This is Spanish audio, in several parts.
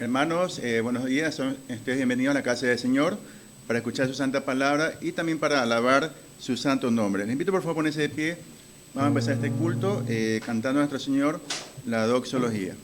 Hermanos, buenos días. Son ustedes bienvenidos a la casa del Señor para escuchar su santa palabra y también para alabar su santo nombre. Les invito por favor a ponerse de pie. Vamos a empezar este culto cantando a nuestro Señor la doxología.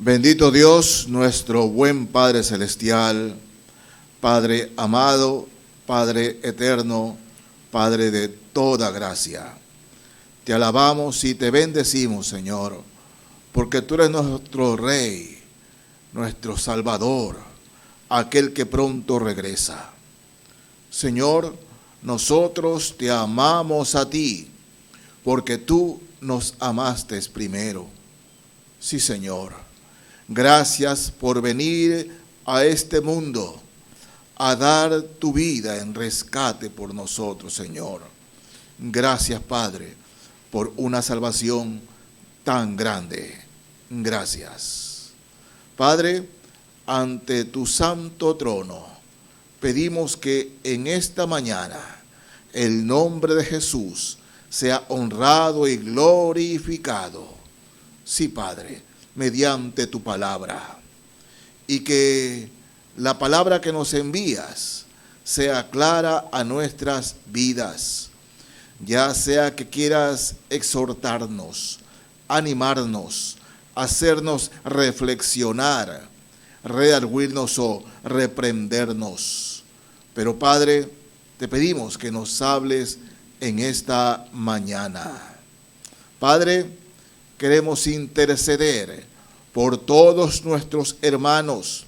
Bendito Dios, nuestro buen Padre Celestial, Padre amado, Padre eterno, Padre de toda gracia. Te alabamos y te bendecimos, Señor, porque tú eres nuestro Rey, nuestro Salvador, aquel que pronto regresa. Señor, nosotros te amamos a ti, porque tú nos amaste primero. Sí, Señor. Gracias por venir a este mundo a dar tu vida en rescate por nosotros, Señor. Gracias, Padre, por una salvación tan grande. Gracias. Padre, ante tu santo trono, pedimos que en esta mañana el nombre de Jesús sea honrado y glorificado. Sí, Padre, mediante tu palabra, y que la palabra que nos envías sea clara a nuestras vidas, ya sea que quieras exhortarnos, animarnos, hacernos reflexionar, redarguirnos o reprendernos. Pero Padre, te pedimos que nos hables en esta mañana. Padre, queremos interceder por todos nuestros hermanos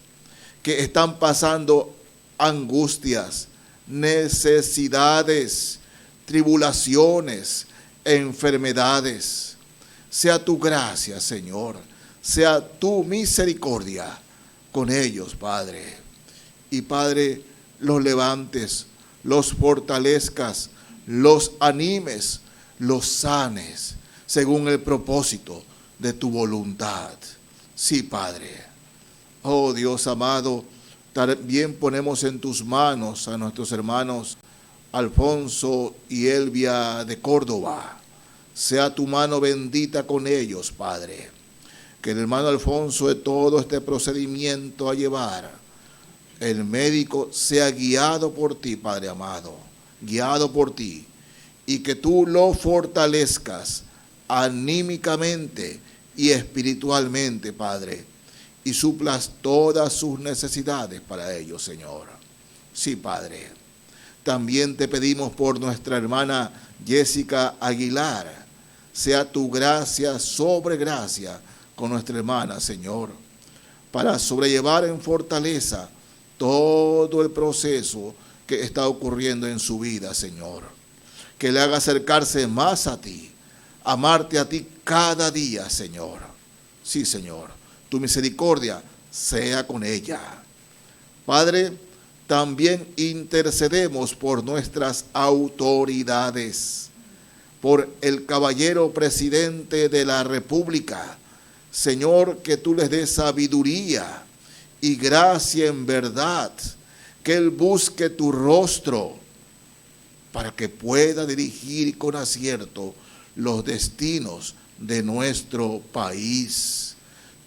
que están pasando angustias, necesidades, tribulaciones, enfermedades. Sea tu gracia, Señor, sea tu misericordia con ellos, Padre. Y Padre, los levantes, los fortalezcas, los animes, los sanes, según el propósito de tu voluntad. Sí, Padre. Oh Dios amado, también ponemos en tus manos a nuestros hermanos Alfonso y Elvia de Córdoba. Sea tu mano bendita con ellos, Padre. Que el hermano Alfonso, de todo este procedimiento a llevar, el médico sea guiado por ti, Padre amado, guiado por ti, y que tú lo fortalezcas anímicamente y espiritualmente, Padre, y suplas todas sus necesidades para ellos, Señor. Sí, Padre. También te pedimos por nuestra hermana Jessica Aguilar. Sea tu gracia sobre gracia con nuestra hermana, Señor, para sobrellevar en fortaleza todo el proceso que está ocurriendo en su vida, Señor. Que le haga acercarse más a ti, amarte a ti cada día, Señor. Sí, Señor, tu misericordia sea con ella. Padre, también intercedemos por nuestras autoridades, por el caballero presidente de la República. Señor, que tú les des sabiduría y gracia en verdad, que él busque tu rostro para que pueda dirigir con acierto los destinos de nuestro país.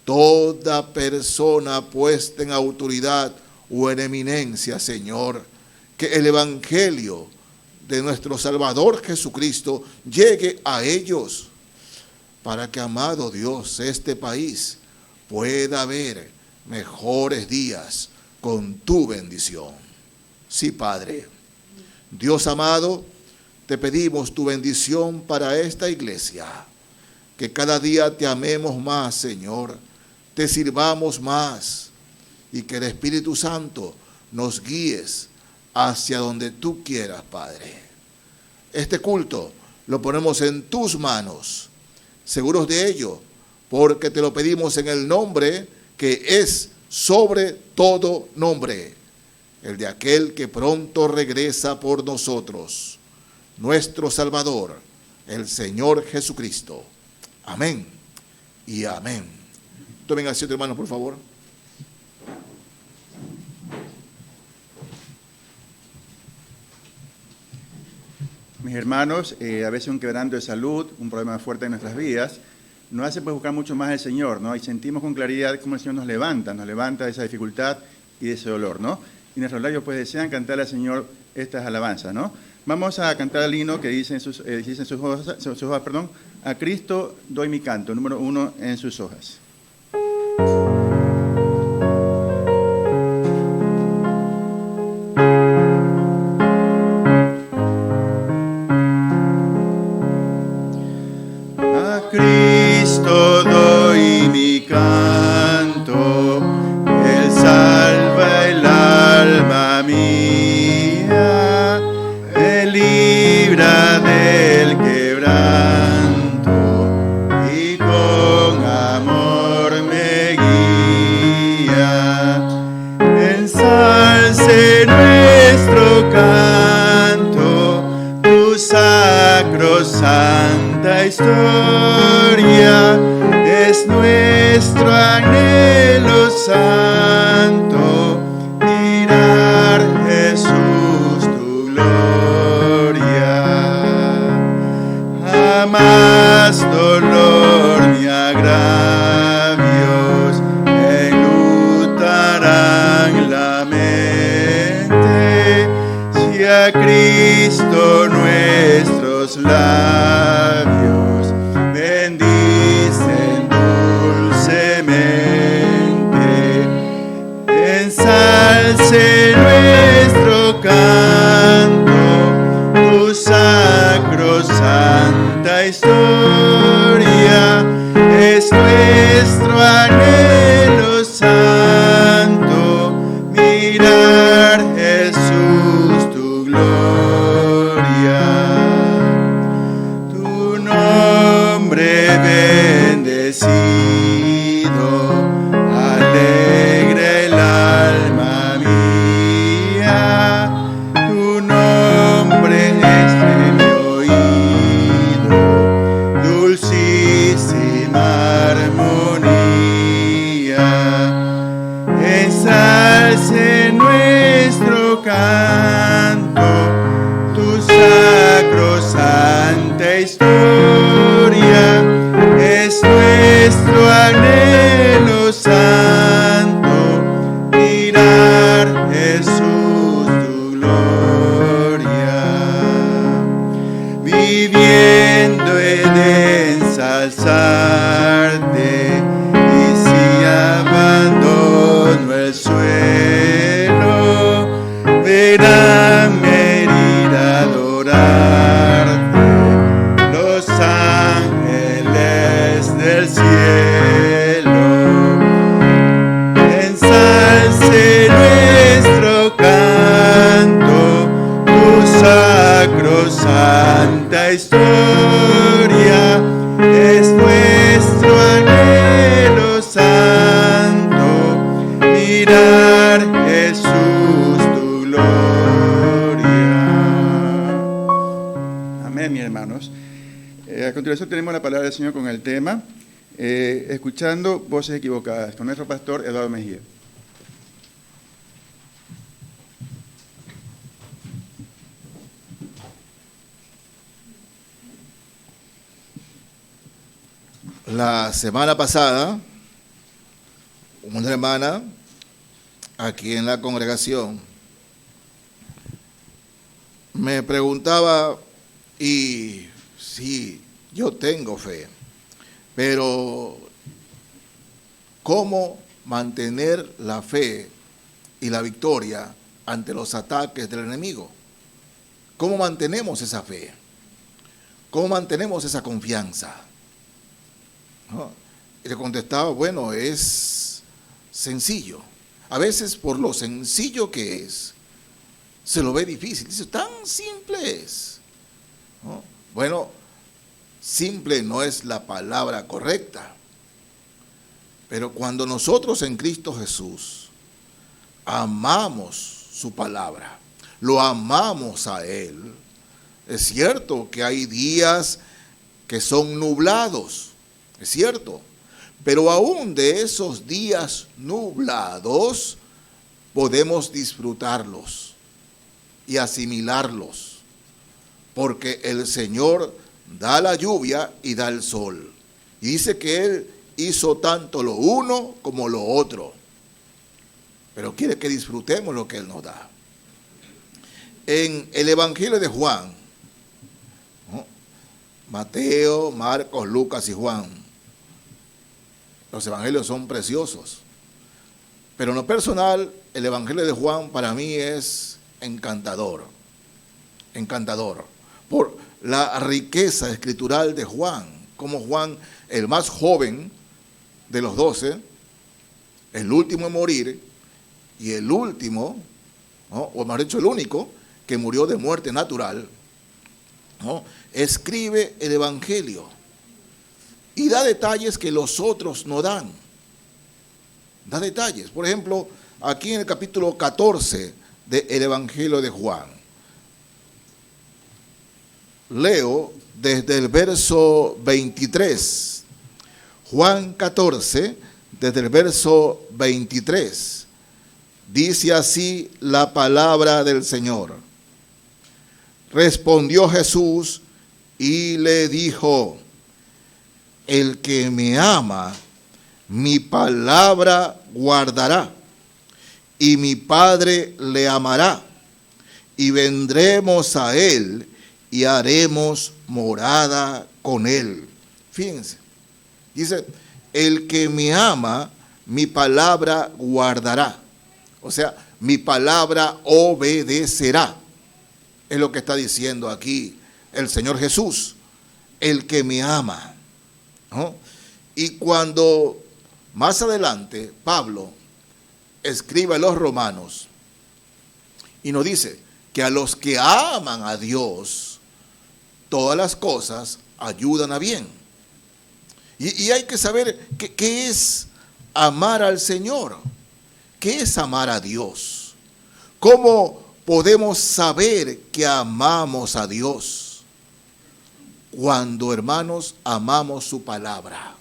Toda persona puesta en autoridad o en eminencia, Señor, que el Evangelio de nuestro Salvador Jesucristo llegue a ellos, para que, amado Dios, este país pueda ver mejores días con tu bendición. Sí, Padre. Dios amado, te pedimos tu bendición para esta iglesia, que cada día te amemos más, Señor, te sirvamos más, y que el Espíritu Santo nos guíes hacia donde tú quieras, Padre. Este culto lo ponemos en tus manos, seguros de ello, porque te lo pedimos en el nombre que es sobre todo nombre, el de aquel que pronto regresa por nosotros, nuestro Salvador, el Señor Jesucristo. Amén y amén. Tomen asiento, hermanos, por favor. Mis hermanos, a veces un quebranto de salud, un problema fuerte en nuestras vidas, nos hace pues buscar mucho más al Señor, ¿no? Y sentimos con claridad cómo el Señor nos levanta de esa dificultad y de ese dolor, ¿no? Y nuestros labios pues desean cantarle al Señor estas alabanzas, ¿no? Vamos a cantar el himno que dice en sus hojas, a Cristo doy mi canto, número 1 en sus hojas. Cristo doy mi canto, Él salva el alma mía, Él libra del quebranto y con amor me guía. Ensalce nuestro canto, tu sacrosanta historia, es nuestro anhelo santo, mirar Jesús tu gloria. Jamás dolor ni agravios enlutarán la mente, si a Cristo nuestros labios bendicen dulcemente. Ensalce nuestro canto, tu sacrosanta historia, es nuestro anhelo santo, mirar Jesús tu gloria. Tu nombre bendecido, alegra el alma mía, tu nombre es en mi oído, dulcísima armonía. Ensalce nuestro canto, tu sacrosanta historia, es nuestro anhelo santo, mirar Jesús tu gloria. Viviendo he de ensalzarte, y si abandono el suelo, verán venir a adorarte los ángeles del cielo. Ensalce nuestro canto, tu sacrosanta historia, es nuestro anhelo santo, mirar Jesús tu gloria. Amén, mis hermanos. A continuación tenemos la palabra del Señor con el tema escuchando voces equivocadas, con nuestro pastor Eduardo Mejía. La semana pasada, una hermana aquí en la congregación me preguntaba, y sí, yo tengo fe, pero ¿cómo mantener la fe y la victoria ante los ataques del enemigo? ¿Cómo mantenemos esa fe? ¿Cómo mantenemos esa confianza? ¿No? Y le contestaba, bueno, es sencillo. A veces por lo sencillo que es, se lo ve difícil. Dice, tan simple es. ¿No? Bueno, simple no es la palabra correcta. Pero cuando nosotros en Cristo Jesús amamos su palabra, lo amamos a Él, es cierto que hay días que son nublados, es cierto, pero aún de esos días nublados podemos disfrutarlos y asimilarlos, porque el Señor da la lluvia y da el sol. Y dice que Él hizo tanto lo uno como lo otro, pero quiere que disfrutemos lo que Él nos da. En el Evangelio de Juan, ¿no? Mateo, Marcos, Lucas y Juan, los evangelios son preciosos, pero en lo personal, el Evangelio de Juan para mí es encantador, por la riqueza escritural de Juan, como Juan, el más joven de los 12, el último en morir, y el último, ¿no? O mejor dicho, el único, que murió de muerte natural, ¿no? Escribe el Evangelio y da detalles que los otros no dan. Da detalles. Por ejemplo, aquí en el capítulo 14 del Evangelio de Juan. Leo desde el verso 23. Juan 14, desde el verso 23. Dice así la palabra del Señor. Respondió Jesús y le dijo, el que me ama, mi palabra guardará, y mi Padre le amará, y vendremos a él y haremos morada con él. Fíjense, dice, el que me ama, mi palabra guardará. O sea, mi palabra obedecerá. Es lo que está diciendo aquí el Señor Jesús, el que me ama, ¿no? Y cuando más adelante Pablo escribe a los romanos y nos dice que a los que aman a Dios, todas las cosas ayudan a bien. Y hay que saber qué es amar al Señor, qué es amar a Dios, cómo podemos saber que amamos a Dios. Cuando, hermanos, amamos su palabra.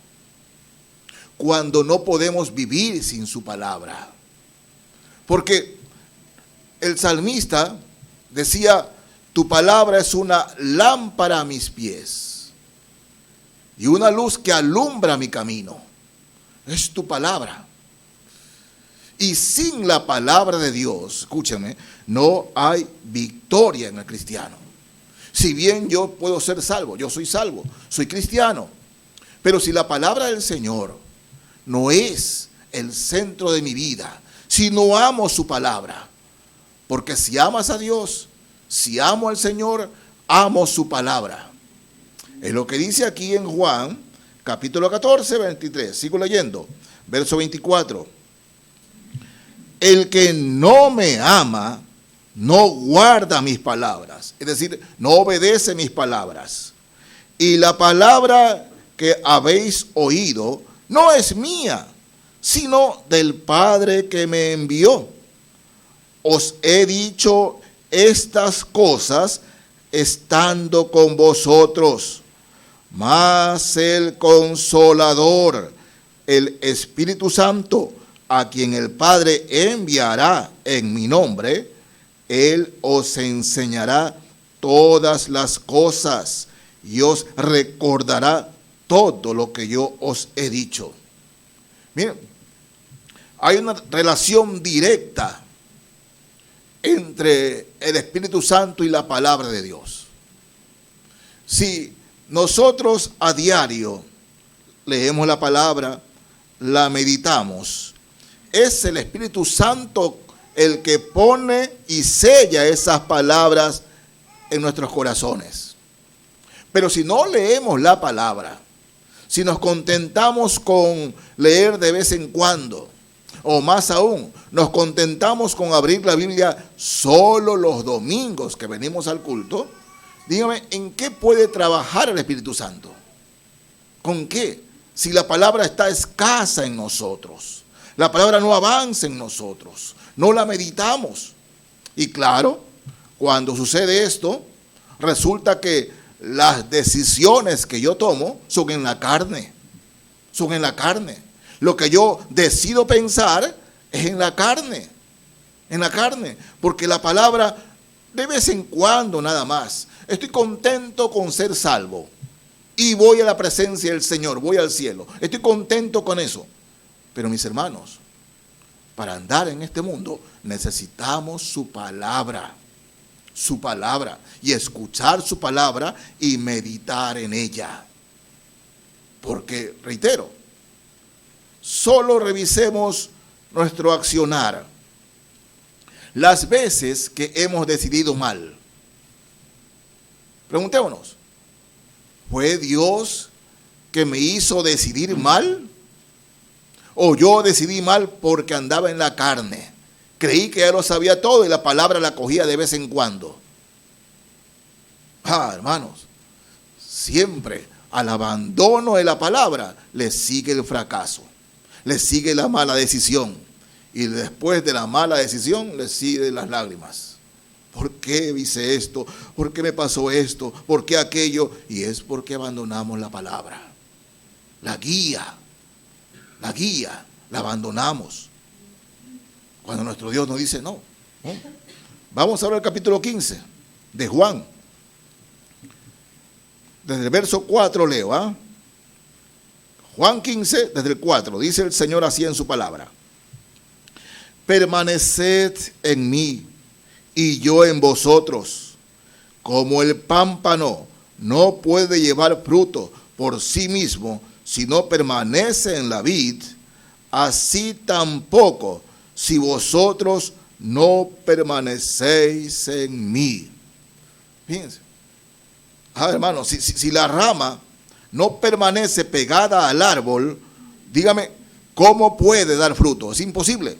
Cuando no podemos vivir sin su palabra. Porque el salmista decía, tu palabra es una lámpara a mis pies y una luz que alumbra mi camino. Es tu palabra. Y sin la palabra de Dios, escúchame, no hay victoria en el cristiano. Si bien yo puedo ser salvo, yo soy salvo, soy cristiano, pero si la palabra del Señor no es el centro de mi vida, si no amo su palabra, porque si amas a Dios, si amo al Señor, amo su palabra. Es lo que dice aquí en Juan, capítulo 14, 23, sigo leyendo, verso 24. El que no me ama, no guarda mis palabras. Es decir, no obedece mis palabras. Y la palabra que habéis oído no es mía, sino del Padre que me envió. Os he dicho estas cosas estando con vosotros. Mas el Consolador, el Espíritu Santo, a quien el Padre enviará en mi nombre, Él os enseñará todas las cosas y os recordará todo lo que yo os he dicho. Miren, hay una relación directa entre el Espíritu Santo y la palabra de Dios. Si nosotros a diario leemos la palabra, la meditamos, es el Espíritu Santo el que pone y sella esas palabras en nuestros corazones. Pero si no leemos la palabra, si nos contentamos con leer de vez en cuando, o más aún, nos contentamos con abrir la Biblia solo los domingos que venimos al culto, dígame, ¿en qué puede trabajar el Espíritu Santo? ¿Con qué? Si la palabra está escasa en nosotros, la palabra no avanza en nosotros, no la meditamos. Y claro, cuando sucede esto, resulta que las decisiones que yo tomo son en la carne, son en la carne. Lo que yo decido pensar es en la carne, porque la palabra de vez en cuando nada más. Estoy contento con ser salvo y voy a la presencia del Señor, voy al cielo. Estoy contento con eso. Pero mis hermanos, para andar en este mundo necesitamos su palabra, y escuchar su palabra y meditar en ella. Porque, reitero, solo revisemos nuestro accionar. Las veces que hemos decidido mal, preguntémonos, ¿fue Dios que me hizo decidir mal? ¿O yo decidí mal porque andaba en la carne? Creí que ya lo sabía todo y la palabra la cogía de vez en cuando. Hermanos, siempre al abandono de la palabra le sigue el fracaso, le sigue la mala decisión. Y después de la mala decisión le siguen las lágrimas. ¿Por qué hice esto? ¿Por qué me pasó esto? ¿Por qué aquello? Y es porque abandonamos la palabra. La guía, la abandonamos. Cuando nuestro Dios nos dice no. Vamos ahora al capítulo 15 de Juan. Desde el verso 4 leo. Juan 15, desde el 4, dice el Señor así en su palabra. Permaneced en mí y yo en vosotros. Como el pámpano no puede llevar fruto por sí mismo si no permanece en la vid, así tampoco si vosotros no permanecéis en mí. Fíjense. Hermano, si la rama no permanece pegada al árbol, dígame, ¿cómo puede dar fruto? Es imposible.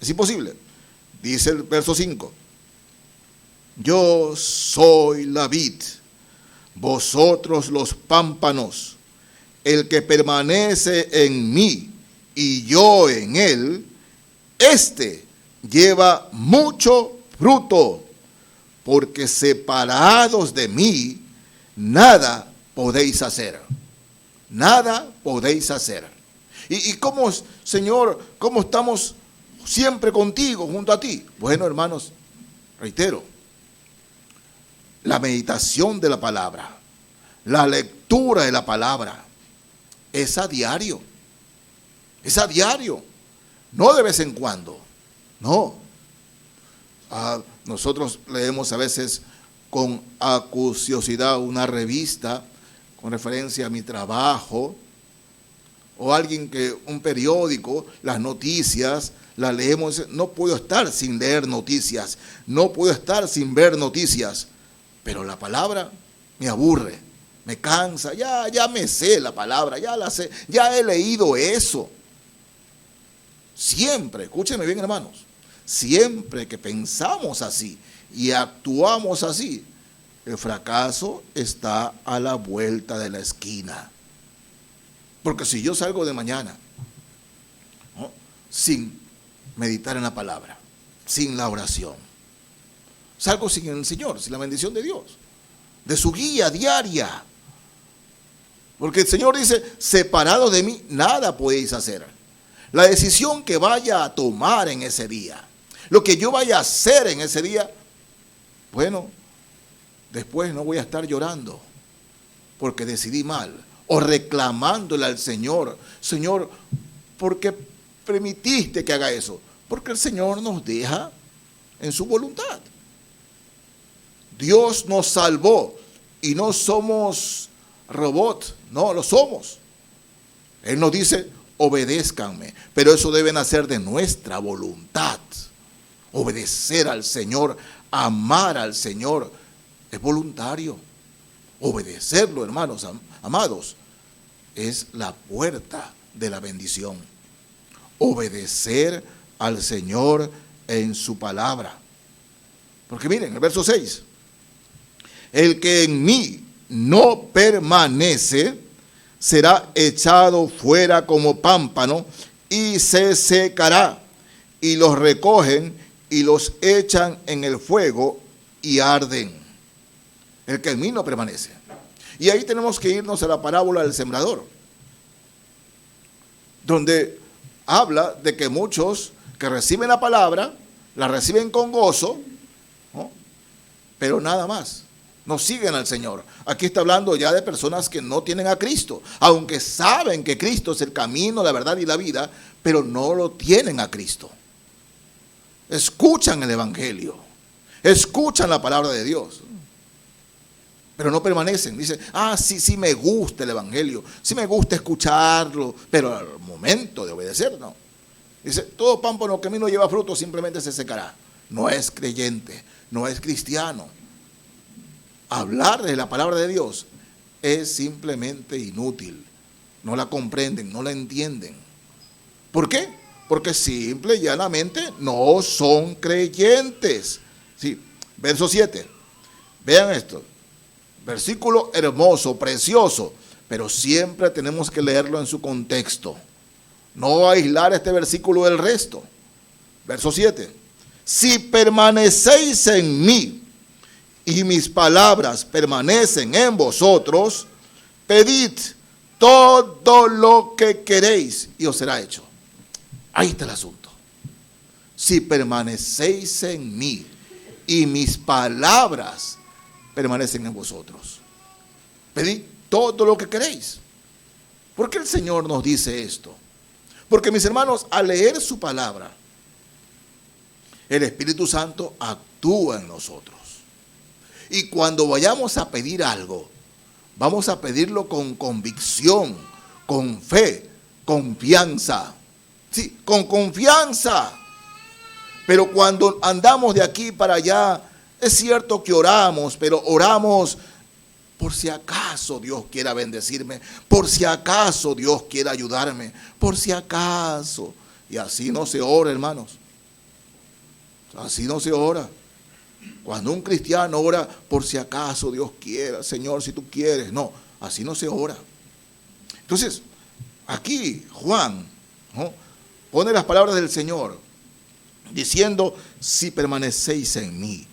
Es imposible. Dice el verso 5. Yo soy la vid, vosotros los pámpanos. El que permanece en mí y yo en él, éste lleva mucho fruto, porque separados de mí, nada podéis hacer. Nada podéis hacer. ¿Y cómo, Señor, cómo estamos siempre contigo, junto a ti? Bueno, hermanos, reitero, la meditación de la palabra, la lectura de la palabra, es a diario. Es a diario. No de vez en cuando. No. Nosotros leemos a veces con acuciosidad una revista con referencia a mi trabajo, o un periódico, las noticias, las leemos. No puedo estar sin leer noticias, no puedo estar sin ver noticias, pero la palabra me aburre, me cansa, ya me sé la palabra, ya la sé, ya he leído eso. Siempre, escúchenme bien, hermanos, siempre que pensamos así y actuamos así, el fracaso está a la vuelta de la esquina. Porque si yo salgo de mañana, ¿no?, sin meditar en la palabra, sin la oración, salgo sin el Señor, sin la bendición de Dios, de su guía diaria. Porque el Señor dice, separados de mí, nada podéis hacer. La decisión que vaya a tomar en ese día, lo que yo vaya a hacer en ese día, bueno, después no voy a estar llorando porque decidí mal o reclamándole al Señor, Señor, ¿por qué permitiste que haga eso? Porque el Señor nos deja en su voluntad. Dios nos salvó y no somos robots, no lo somos. Él nos dice, obedézcanme, pero eso debe nacer de nuestra voluntad. Obedecer al Señor, amar al Señor, es voluntario. Obedecerlo, hermanos amados, es la puerta de la bendición. Obedecer al Señor en su palabra. Porque miren, el verso 6. El que en mí no permanece será echado fuera como pámpano y se secará. Y los recogen y los echan en el fuego y arden. El que en mí no permanece. Y ahí tenemos que irnos a la parábola del sembrador, donde habla de que muchos que reciben la palabra, la reciben con gozo, ¿no? Pero nada más, no siguen al Señor. Aquí está hablando ya de personas que no tienen a Cristo, aunque saben que Cristo es el camino, la verdad y la vida, pero no lo tienen a Cristo. Escuchan el Evangelio, escuchan la palabra de Dios, pero no permanecen. Dicen, sí me gusta el Evangelio, sí me gusta escucharlo, pero al momento de obedecer, no. Dice, todo pámpano que a mí no lleva fruto simplemente se secará. No es creyente, no es cristiano. Hablar de la palabra de Dios es simplemente inútil. No la comprenden, no la entienden. ¿Por qué? Porque simple y llanamente no son creyentes. Sí, verso 7. Vean esto. Versículo hermoso, precioso, pero siempre tenemos que leerlo en su contexto. No aislar este versículo del resto. Verso 7. Si permanecéis en mí y mis palabras permanecen en vosotros, pedid todo lo que queréis y os será hecho. Ahí está el asunto. Si permanecéis en mí y mis palabras permanecen en vosotros, pedid todo lo que queréis. ¿Por qué el Señor nos dice esto? Porque, mis hermanos, al leer su palabra, el Espíritu Santo actúa en nosotros. Y cuando vayamos a pedir algo, vamos a pedirlo con convicción, con fe, confianza. Sí, con confianza. Pero cuando andamos de aquí para allá, es cierto que oramos, pero oramos por si acaso Dios quiera bendecirme, por si acaso Dios quiera ayudarme, por si acaso. Y así no se ora, hermanos. Así no se ora. Cuando un cristiano ora por si acaso Dios quiera, Señor, si tú quieres. No, así no se ora. Entonces, aquí Juan, ¿no?, pone las palabras del Señor diciendo, si permanecéis en mí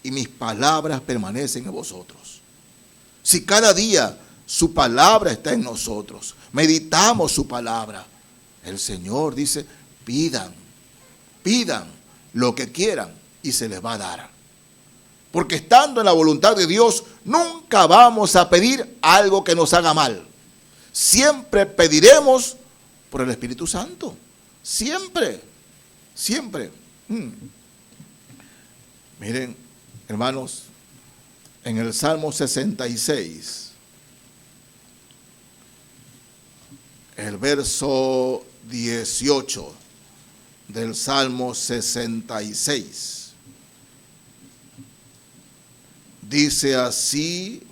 y mis palabras permanecen en vosotros. Si cada día su palabra está en nosotros, meditamos su palabra, el Señor dice, pidan lo que quieran y se les va a dar. Porque estando en la voluntad de Dios, nunca vamos a pedir algo que nos haga mal. Siempre pediremos por el Espíritu Santo. Siempre. Miren, hermanos, en el Salmo 66, el verso 18 del Salmo 66, dice así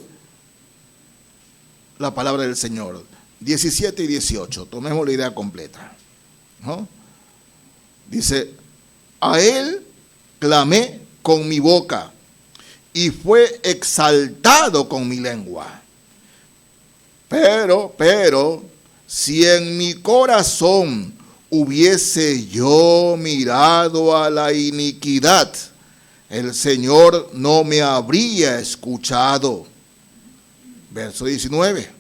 la palabra del Señor, 17 y 18, tomemos la idea completa, ¿no? Dice, a él clamé con mi boca y fue exaltado con mi lengua. Pero, si en mi corazón hubiese yo mirado a la iniquidad, el Señor no me habría escuchado. Verso 19.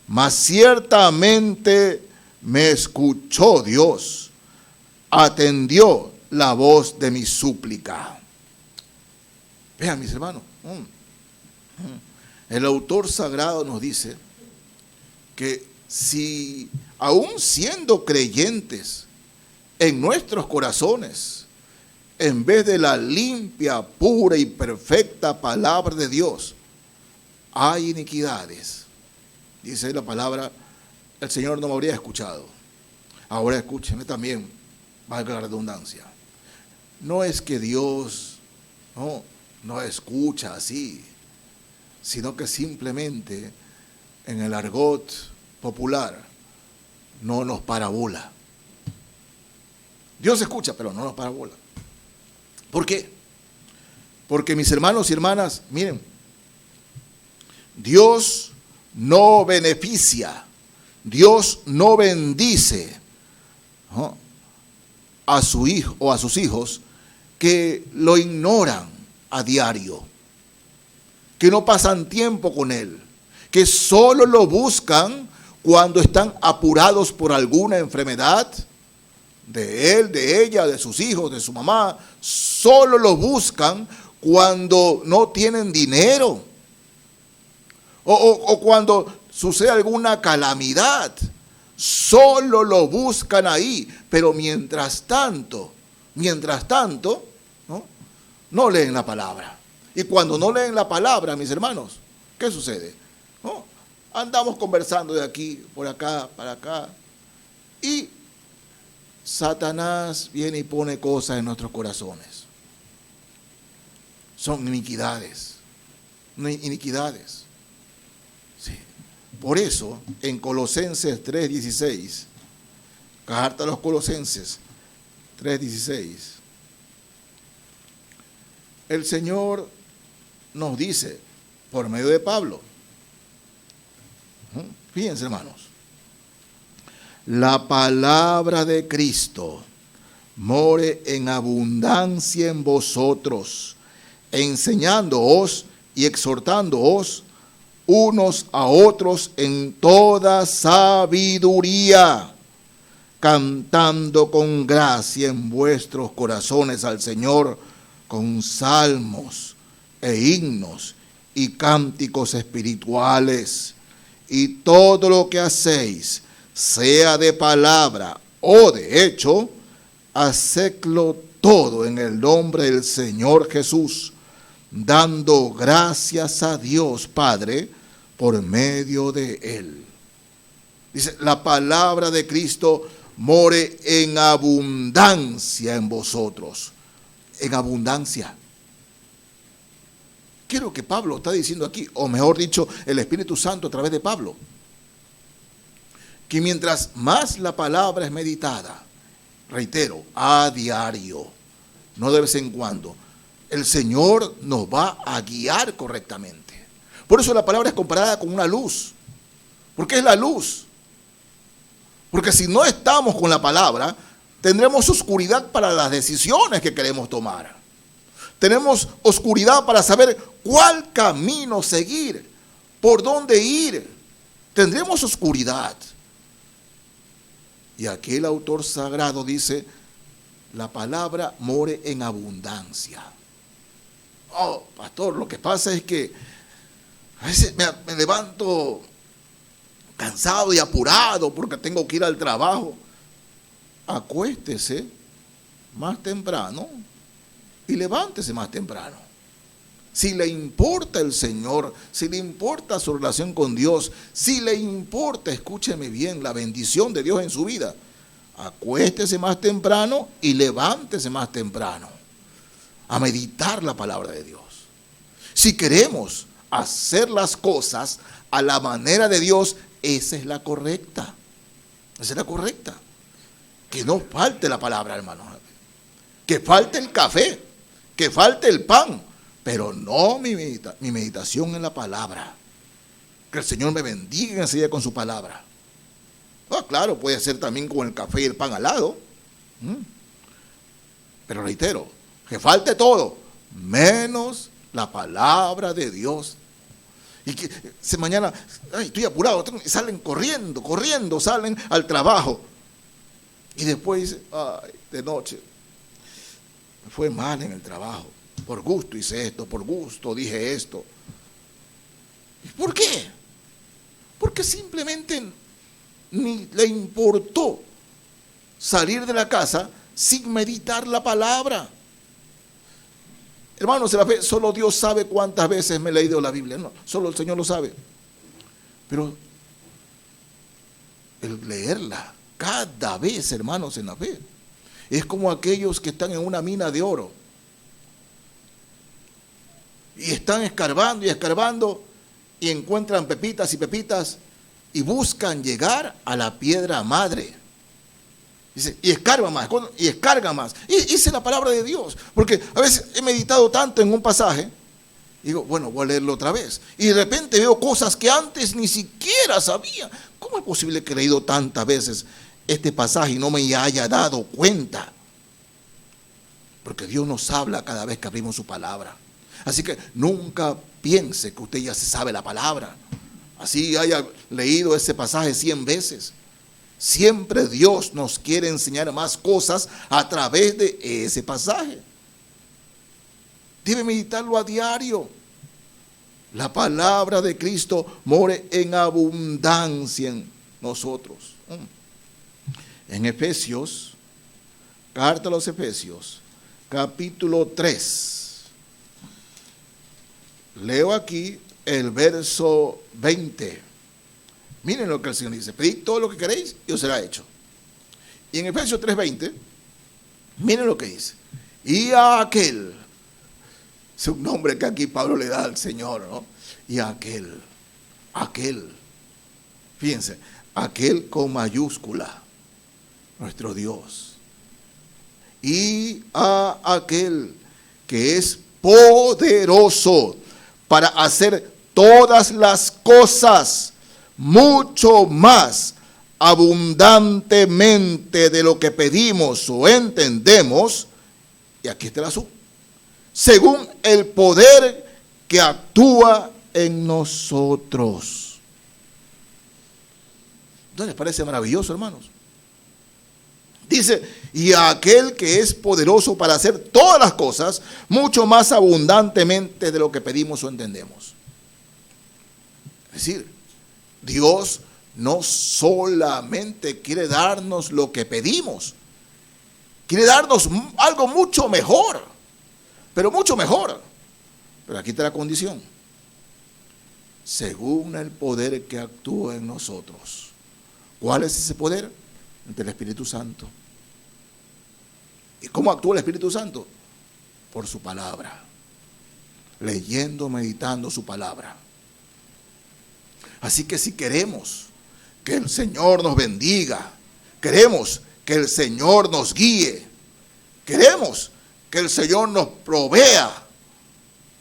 Mas ciertamente me escuchó Dios, atendió la voz de mi súplica. Vean, mis hermanos, el autor sagrado nos dice que si aún siendo creyentes en nuestros corazones, en vez de la limpia, pura y perfecta palabra de Dios, hay iniquidades, dice la palabra, el Señor no me habría escuchado. Ahora escúcheme también, valga la redundancia. No es que Dios no escucha así, sino que simplemente en el argot popular no nos parabola. Dios escucha, pero no nos parabola. ¿Por qué? Porque, mis hermanos y hermanas, miren, Dios no beneficia, Dios no bendice, ¿no?, a su hijo o a sus hijos que lo ignoran a diario, que no pasan tiempo con él, que solo lo buscan cuando están apurados por alguna enfermedad de él, de ella, de sus hijos, de su mamá. Solo lo buscan cuando no tienen dinero o cuando sucede alguna calamidad. Solo lo buscan ahí, pero mientras tanto, no leen la palabra. Y cuando no leen la palabra, mis hermanos, ¿qué sucede? ¿No? Andamos conversando de aquí, por acá, para acá, y Satanás viene y pone cosas en nuestros corazones. Son iniquidades. Sí. Por eso, en Colosenses 3:16, carta a los Colosenses 3:16, el Señor nos dice, por medio de Pablo, fíjense, hermanos, la palabra de Cristo more en abundancia en vosotros, enseñándoos y exhortándoos unos a otros en toda sabiduría, cantando con gracia en vuestros corazones al Señor con salmos e himnos y cánticos espirituales. Y todo lo que hacéis, sea de palabra o de hecho, hacedlo todo en el nombre del Señor Jesús, dando gracias a Dios Padre por medio de Él. Dice, la palabra de Cristo more en abundancia en vosotros. En abundancia. ¿Qué es lo que Pablo está diciendo aquí? O mejor dicho, el Espíritu Santo a través de Pablo. Que mientras más la palabra es meditada, reitero, a diario, no de vez en cuando, el Señor nos va a guiar correctamente. Por eso la palabra es comparada con una luz. ¿Por qué es la luz? Porque si no estamos con la palabra, tendremos oscuridad para las decisiones que queremos tomar. Tenemos oscuridad para saber cuál camino seguir, por dónde ir. Tendremos oscuridad. Y aquí el autor sagrado dice, la palabra more en abundancia. Oh, pastor, lo que pasa es que a veces me levanto cansado y apurado porque tengo que ir al trabajo. Acuéstese más temprano y levántese más temprano. Si le importa el Señor, si le importa su relación con Dios, si le importa, escúcheme bien, la bendición de Dios en su vida, acuéstese más temprano y levántese más temprano a meditar la palabra de Dios. Si queremos hacer las cosas a la manera de Dios, esa es la correcta. Esa es la correcta. Que no falte la palabra, hermanos. Que falte el café, que falte el pan, pero no mi meditación en la palabra. Que el Señor me bendiga enseguida con su palabra. Claro, puede ser también con el café y el pan al lado. Pero reitero, que falte todo, menos la palabra de Dios. Y que mañana, estoy apurado, salen corriendo, salen al trabajo. Y después dice, de noche, me fue mal en el trabajo. Por gusto hice esto, por gusto dije esto. ¿Y por qué? Porque simplemente ni le importó salir de la casa sin meditar la palabra. Hermanos, en la fe, solo Dios sabe cuántas veces me he leído la Biblia. No, solo el Señor lo sabe. Pero el leerla cada vez, hermanos, en la fe, es como aquellos que están en una mina de oro y están escarbando y escarbando y encuentran pepitas y pepitas y buscan llegar a la piedra madre. Dice, y escarga más, y escarga más. Y esa es la palabra de Dios. Porque a veces he meditado tanto en un pasaje, y digo, bueno, voy a leerlo otra vez. Y de repente veo cosas que antes ni siquiera sabía. ¿Cómo es posible que he leído tantas veces este pasaje y no me haya dado cuenta? Porque Dios nos habla cada vez que abrimos su palabra. Así que nunca piense que usted ya se sabe la palabra. Así haya leído ese pasaje 100 veces. Siempre Dios nos quiere enseñar más cosas a través de ese pasaje. Debe meditarlo a diario. La palabra de Cristo more en abundancia en nosotros. En Efesios, carta a los Efesios, capítulo 3. Leo aquí el verso 20. Miren lo que el Señor dice: pedid todo lo que queréis y os será hecho. Y en Efesios 3:20, miren lo que dice: y a aquel, es un nombre que aquí Pablo le da al Señor, ¿no? Y a aquel, fíjense, aquel con mayúscula, nuestro Dios. Y a aquel que es poderoso para hacer todas las cosas mucho más abundantemente de lo que pedimos o entendemos, y aquí está el asunto, según el poder que actúa en nosotros. ¿No les parece maravilloso, hermanos? Dice, y a aquel que es poderoso para hacer todas las cosas mucho más abundantemente de lo que pedimos o entendemos. Es decir, Dios no solamente quiere darnos lo que pedimos, quiere darnos algo mucho mejor, pero mucho mejor. Pero aquí está la condición: según el poder que actúa en nosotros. ¿Cuál es ese poder? Del Espíritu Santo. ¿Y cómo actúa el Espíritu Santo? Por su palabra, leyendo, meditando su palabra. Así que si queremos que el Señor nos bendiga, queremos que el Señor nos guíe, queremos que el Señor nos provea,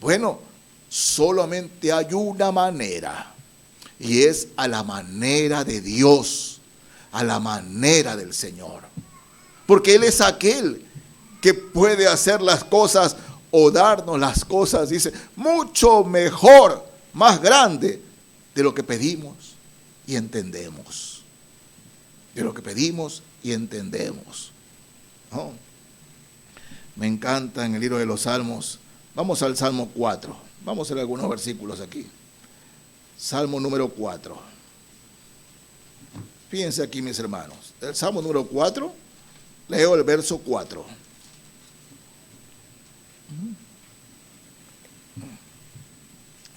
bueno, solamente hay una manera, y es a la manera de Dios, a la manera del Señor. Porque Él es aquel que puede hacer las cosas o darnos las cosas, dice, mucho mejor, más grande de lo que pedimos y entendemos. De lo que pedimos y entendemos. ¿No? Me encanta en el libro de los Salmos. Vamos al Salmo 4. Vamos a leer algunos versículos aquí. Salmo número 4. Fíjense aquí, mis hermanos. El Salmo número 4, leo el verso 4.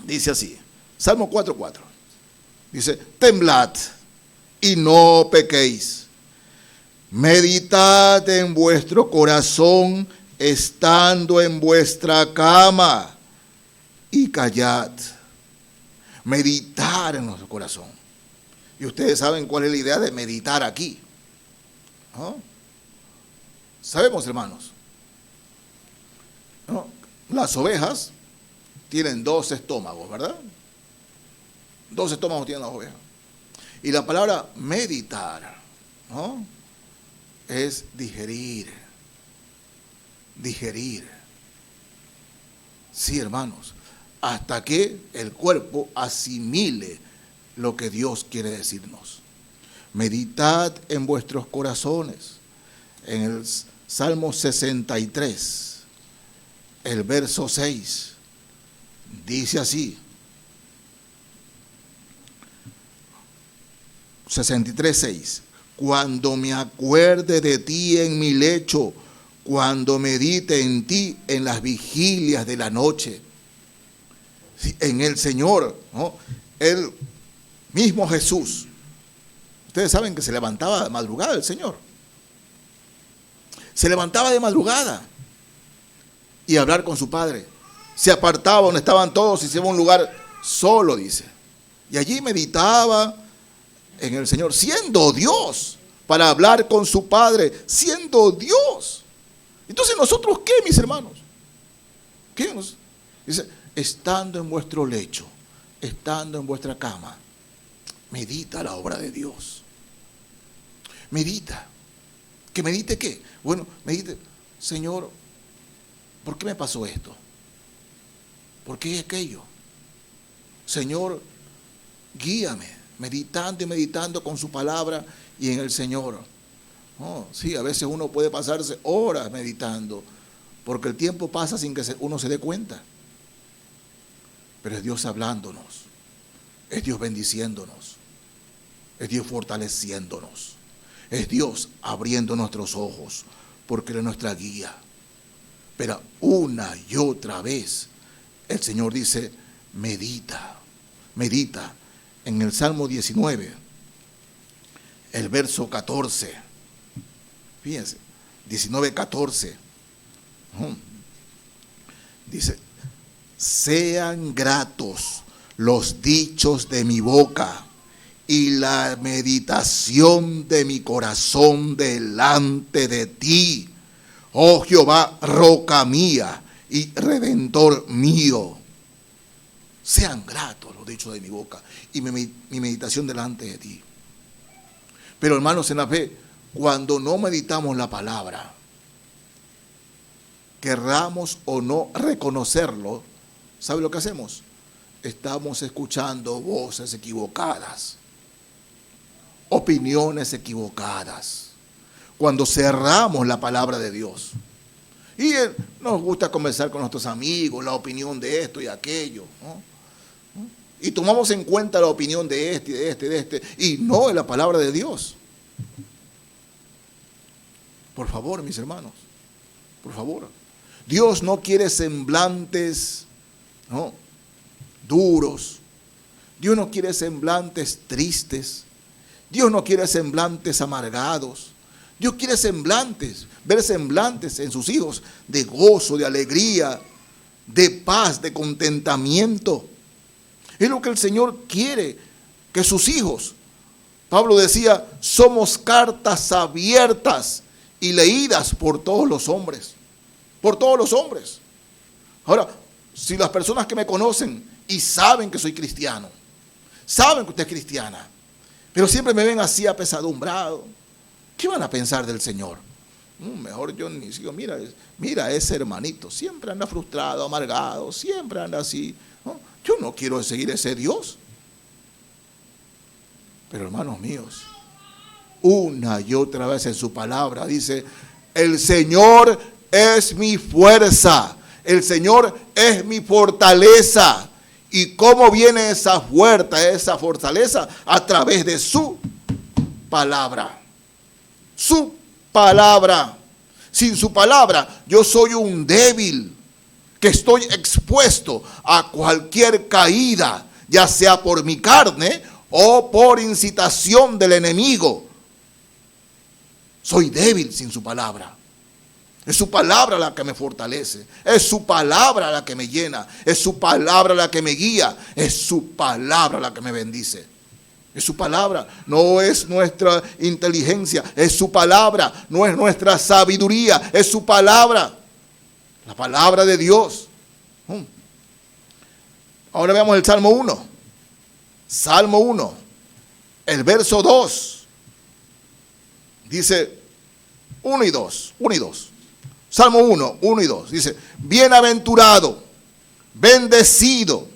Dice así, Salmo 4:4. Dice, temblad y no pequéis. Meditad en vuestro corazón estando en vuestra cama y callad. Meditar en nuestro corazón. Y ustedes saben cuál es la idea de meditar aquí, ¿no? Sabemos, hermanos, ¿no? Las ovejas tienen 2 estómagos, ¿verdad? 2 estómagos tienen las ovejas. Y la palabra meditar, ¿no?, es digerir. Digerir. Sí, hermanos, hasta que el cuerpo asimile lo que Dios quiere decirnos. Meditad en vuestros corazones. En el Salmo 63, el verso 6, dice así: 63:6. Cuando me acuerde de ti en mi lecho, cuando medite en ti en las vigilias de la noche. Sí, en el Señor, ¿no? El mismo Jesús. Ustedes saben que se levantaba de madrugada el Señor. Se levantaba de madrugada y a hablar con su Padre. Se apartaba donde estaban todos y se iba a un lugar solo, dice. Y allí meditaba en el Señor, siendo Dios, para hablar con su Padre, siendo Dios. Entonces, ¿nosotros qué, mis hermanos? ¿Qué nos dice? Estando en vuestro lecho, estando en vuestra cama, medita la obra de Dios. Medita. ¿Que medite qué? Bueno, medite, Señor, ¿por qué me pasó esto? ¿Por qué aquello? Señor, guíame, meditando y meditando con su palabra y en el Señor. Oh, sí, a veces uno puede pasarse horas meditando, porque el tiempo pasa sin que uno se dé cuenta. Pero es Dios hablándonos, es Dios bendiciéndonos, es Dios fortaleciéndonos, es Dios abriendo nuestros ojos, porque Él es nuestra guía. Pero una y otra vez el Señor dice, medita, medita. En el Salmo 19, el verso 14, fíjense, 19:14, dice, sean gratos los dichos de mi boca y la meditación de mi corazón delante de ti, oh Jehová, roca mía y redentor mío. Sean gratos los dichos de mi boca y mi meditación delante de ti. Pero hermanos, en la fe, cuando no meditamos la palabra, querramos o no reconocerlo, ¿sabe lo que hacemos? Estamos escuchando voces equivocadas, opiniones equivocadas, cuando cerramos la palabra de Dios. Y nos gusta conversar con nuestros amigos, la opinión de esto y aquello, ¿no? Y tomamos en cuenta la opinión de este, de este, de este, y no de la palabra de Dios. Por favor, mis hermanos, por favor. Dios no quiere semblantes, ¿no?, duros. Dios no quiere semblantes tristes. Dios no quiere semblantes amargados. Dios quiere semblantes, ver semblantes en sus hijos de gozo, de alegría, de paz, de contentamiento. Es lo que el Señor quiere, que sus hijos, Pablo decía, somos cartas abiertas y leídas por todos los hombres. Por todos los hombres. Ahora, si las personas que me conocen y saben que soy cristiano, saben que usted es cristiana, pero siempre me ven así apesadumbrado, ¿qué van a pensar del Señor? Mejor yo ni sigo, mira ese hermanito, siempre anda frustrado, amargado, siempre anda así, ¿no? Yo no quiero seguir ese Dios. Pero hermanos míos, una y otra vez en su palabra dice, el Señor es mi fuerza, el Señor es mi fortaleza. ¿Y cómo viene esa fuerza, esa fortaleza? A través de su palabra. Su palabra. Sin su palabra, yo soy un débil, que estoy expuesto a cualquier caída, ya sea por mi carne o por incitación del enemigo. Soy débil sin su palabra. Es su palabra la que me fortalece, es su palabra la que me llena, es su palabra la que me guía, es su palabra la que me bendice. Es su palabra, no es nuestra inteligencia, es su palabra, no es nuestra sabiduría, es su palabra, la palabra de Dios. Ahora veamos el Salmo 1. Salmo 1, el verso 2. Dice 1 y 2. Salmo 1, 1 y 2. Dice, bienaventurado, bendecido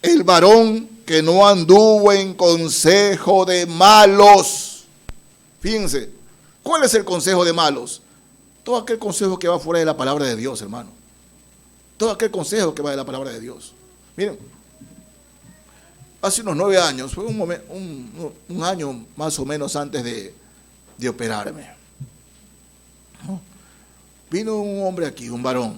el varón que no anduvo en consejo de malos. Fíjense, ¿cuál es el consejo de malos? Todo aquel consejo que va fuera de la palabra de Dios, hermano. Todo aquel consejo que va de la palabra de Dios. Miren, hace unos 9 años, fue un año más o menos antes de operarme. ¿No? Vino un hombre aquí, un varón,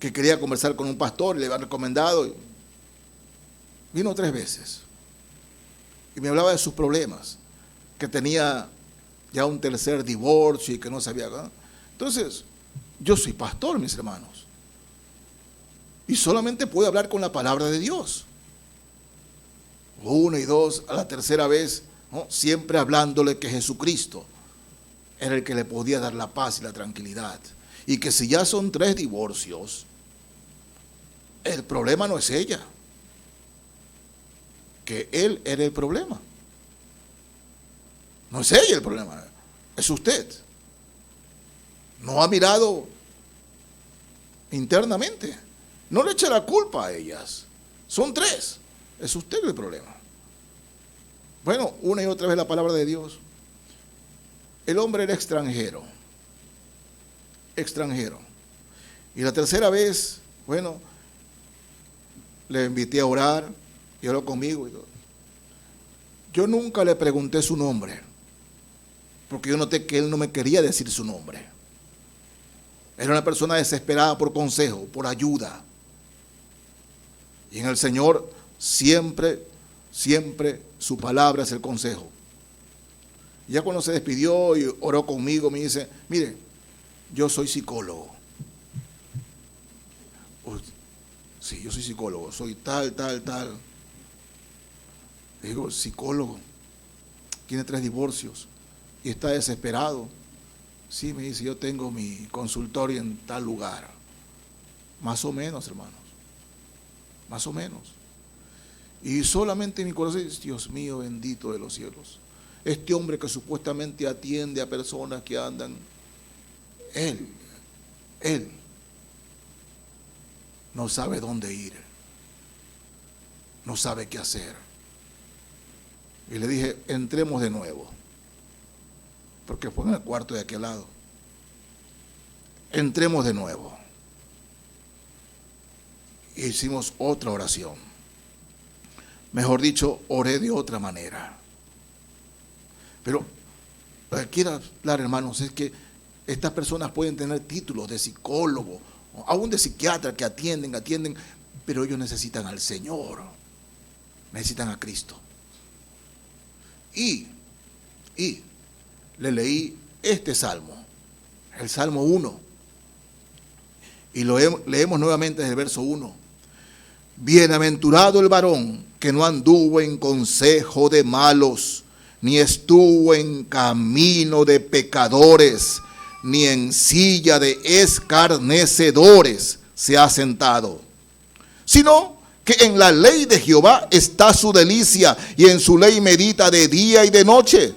que quería conversar con un pastor, le había recomendado. Vino 3 veces y me hablaba de sus problemas, que tenía ya un tercer divorcio y que no sabía. Entonces, yo soy pastor, mis hermanos, y solamente puedo hablar con la palabra de Dios. 1 y 2, a la tercera vez, ¿no? Siempre hablándole que Jesucristo era el que le podía dar la paz y la tranquilidad, y que si ya son 3 divorcios, el problema no es ella, que él era el problema. No es ella el problema, es usted. No ha mirado internamente. No le eche la culpa a ellas. Son 3. Es usted el problema. Bueno, una y otra vez la palabra de Dios. El hombre era extranjero. Y la tercera vez, bueno, le invité a orar y oró conmigo. Yo nunca le pregunté su nombre, porque yo noté que él no me quería decir su nombre. Era una persona desesperada por consejo, por ayuda. Y en el Señor siempre su palabra es el consejo. Y ya cuando se despidió y oró conmigo, me dice, mire, yo soy psicólogo. Sí, yo soy psicólogo, soy tal. Le digo, psicólogo, tiene 3 divorcios y está desesperado. Sí, me dice, yo tengo mi consultorio en tal lugar. Más o menos, hermanos, más o menos. Y solamente en mi corazón, Dios mío, bendito de los cielos, este hombre que supuestamente atiende a personas que andan, él no sabe dónde ir, no sabe qué hacer. Y le dije, entremos de nuevo, porque fue en el cuarto de aquel lado. Entremos de nuevo. E hicimos otra oración. Mejor dicho, oré de otra manera. Pero lo que quiero hablar, hermanos, es que estas personas pueden tener títulos de psicólogo, aún de psiquiatra, que atienden, pero ellos necesitan al Señor, necesitan a Cristo. Y le leí este salmo, el Salmo 1, y leemos nuevamente desde el verso 1. Bienaventurado el varón que no anduvo en consejo de malos, ni estuvo en camino de pecadores, ni en silla de escarnecedores se ha sentado, sino que en la ley de Jehová está su delicia, y en su ley medita de día y de noche.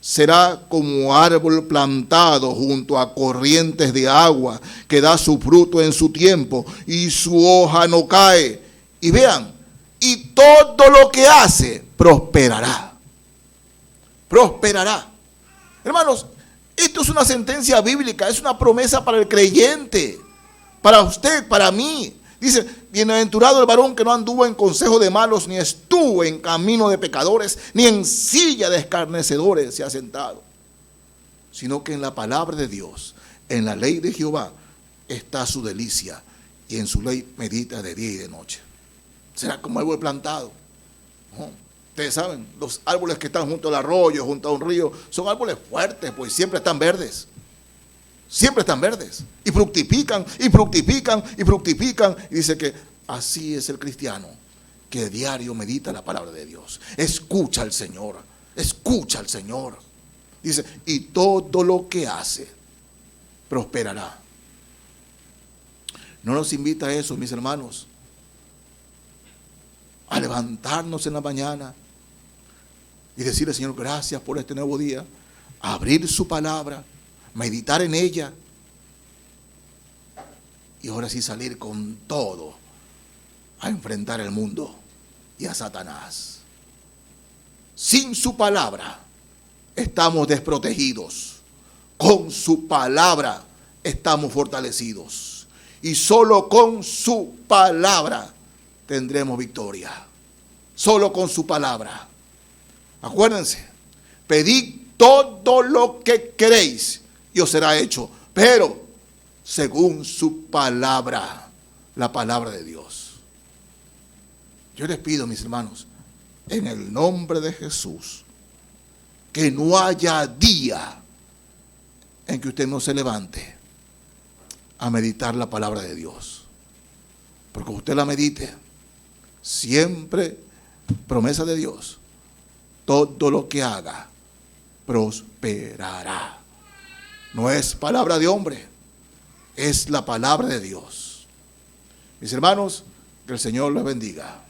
Será como árbol plantado junto a corrientes de agua, que da su fruto en su tiempo, y su hoja no cae. Y vean, y todo lo que hace prosperará. Prosperará. Hermanos, esto es una sentencia bíblica, es una promesa para el creyente, para usted, para mí. Dice, bienaventurado el varón que no anduvo en consejo de malos, ni estuvo en camino de pecadores, ni en silla de escarnecedores se ha sentado. Sino que en la palabra de Dios, en la ley de Jehová, está su delicia, y en su ley medita de día y de noche. Será como árbol plantado. ¿No? Ustedes saben, los árboles que están junto al arroyo, junto a un río, son árboles fuertes, pues siempre están verdes. Siempre están verdes. Y fructifican. Y dice que así es el cristiano, que diario medita la palabra de Dios. Escucha al Señor. Dice, y todo lo que hace prosperará. ¿No nos invita a eso, mis hermanos? A levantarnos en la mañana y decirle, Señor, gracias por este nuevo día. Abrir su palabra, meditar en ella, y ahora sí salir con todo a enfrentar el mundo y a Satanás. Sin su palabra estamos desprotegidos. Con su palabra estamos fortalecidos. Y solo con su palabra tendremos victoria. Solo con su palabra. Acuérdense, pedid todo lo que queréis y os será hecho, pero según su palabra, la palabra de Dios. Yo les pido, mis hermanos, en el nombre de Jesús, que no haya día en que usted no se levante a meditar la palabra de Dios. Porque usted la medite, siempre promesa de Dios, todo lo que haga prosperará. No es palabra de hombre, es la palabra de Dios. Mis hermanos, que el Señor les bendiga.